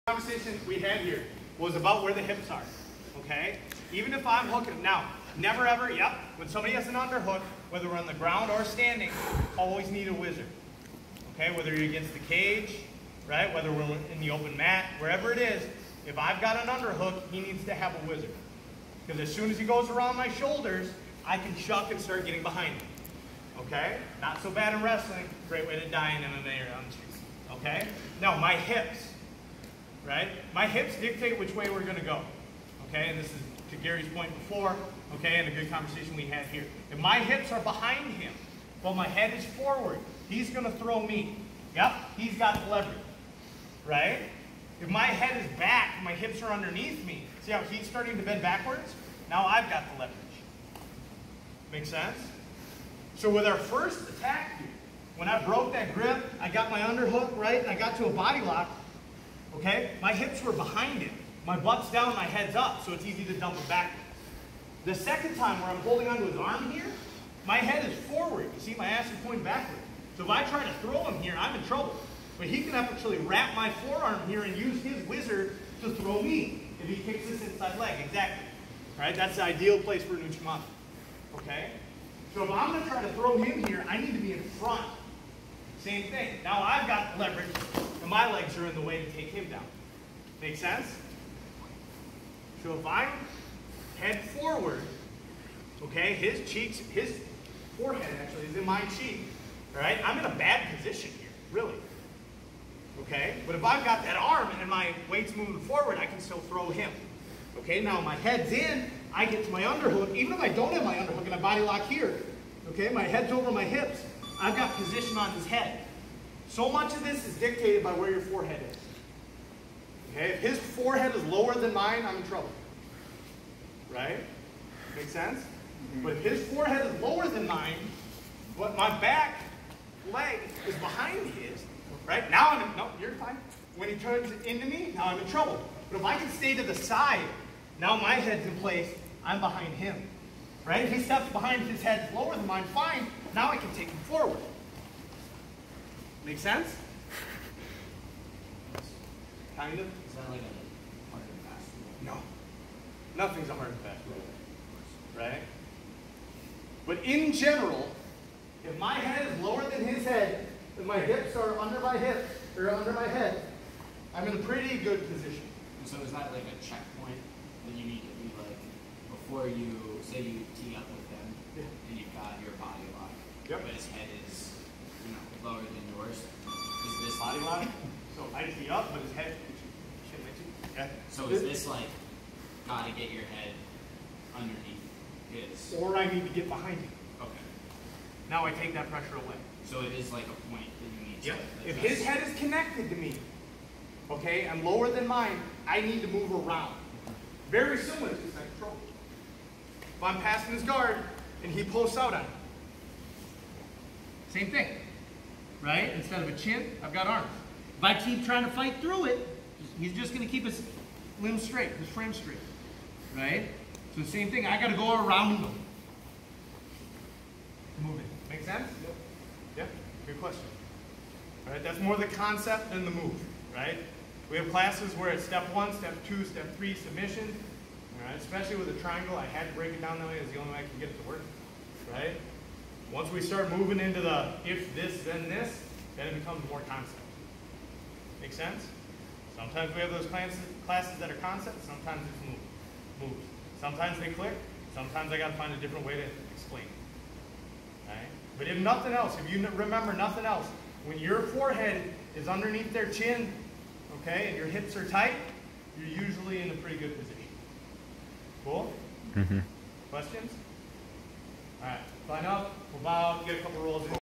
Conversation we had here was about where the hips are, okay? Even if I'm hooking, now, never ever, when somebody has an underhook, whether we're on the ground or standing, always need a whizzer, okay? Whether you're against the cage, right? Whether we're in the open mat, wherever it is, if I've got an underhook, he needs to have a whizzer. Because as soon as he goes around my shoulders, I can shuck and start getting behind him, okay? Not so bad in wrestling, great way to die in MMA or on the streets, okay? Now, my hips. Right? My hips dictate which way we're going to go. Okay? And this is to Gary's point before, okay, and a good conversation we had here. If my hips are behind him, but my head is forward, he's going to throw me. Yep, he's got the leverage. Right? If my head is back, my hips are underneath me, see how he's starting to bend backwards? Now I've got the leverage. Make sense? So with our first attack here, when I broke that grip, I got my underhook, right, and I got to a body lock, okay? My hips were behind him. My butt's down, my head's up, so it's easy to dump it backwards. The second time where I'm holding onto his arm here, my head is forward. You see, my ass is pointing backward. So if I try to throw him here, I'm in trouble. But he can actually wrap my forearm here and use his whizzer to throw me if he kicks this inside leg. Exactly. All right? That's the ideal place for an Uchimata. Okay? So if I'm going to try to throw him here, I need to be in front. Same thing. Now I've got leverage, and my legs are in the way to take him down. Make sense? So if I'm head forward, okay, his cheeks, his forehead actually is in my cheek, all right? I'm in a bad position here, really. Okay? But if I've got that arm and my weight's moving forward, I can still throw him. Okay? Now my head's in, I get to my underhook. Even if I don't have my underhook and I body lock here, okay, my head's over my hips, I've got position on his head. So much of this is dictated by where your forehead is. Okay? If his forehead is lower than mine, I'm in trouble. Right? Make sense? But if his forehead is lower than mine, but my back leg is behind his, right? Now I'm in, no, you're fine. When he turns into me, now I'm in trouble. But if I can stay to the side, now my head's in place, I'm behind him. Right? If he steps behind, his head's lower than mine, fine. Now I can take him forward. Make sense? Kind of. Is that like a hard and fast rule? No. Nothing's a hard and fast rule. Right? But in general, if my head is lower than his head, and my hips are under my hips, or under my head, I'm in a pretty good position. And so is that like a checkpoint that you need to be like, before you, say you tee up with them, and you've got your body lock, but his head is, you know, lower than yours, is this Body lock? So I tee up, but his head, So is this like, gotta get your head underneath his? Or I need to get behind him. Okay. Now I take that pressure away. So it is like a point that you need to adjust. If his head is connected to me, okay, and lower than mine, I need to move around. Very similar to second control. If I'm passing his guard and he posts out on me. Same thing, right? Instead of a chin, I've got arms. If I keep trying to fight through it, he's just going to keep his limbs straight, his frame straight, right? So the same thing, I got to go around him. Move it. Make sense? Yep. Yeah, good question. All right, that's more the concept than the move, right? We have classes where it's step 1, step 2, step 3, submission. All right, especially with a triangle, I had to break it down that way. It's the only way I can get it to work, right? Once we start moving into the if this, then this, then it becomes more concept. Make sense? Sometimes we have those classes that are concepts, sometimes it's moves. Sometimes they click, sometimes I got to find a different way to explain it. Right? But if nothing else, if you remember nothing else, when your forehead is underneath their chin, okay, and your hips are tight, you're usually in a pretty good position. Cool? Questions? All right, line up, we'll bow, get a couple rolls in.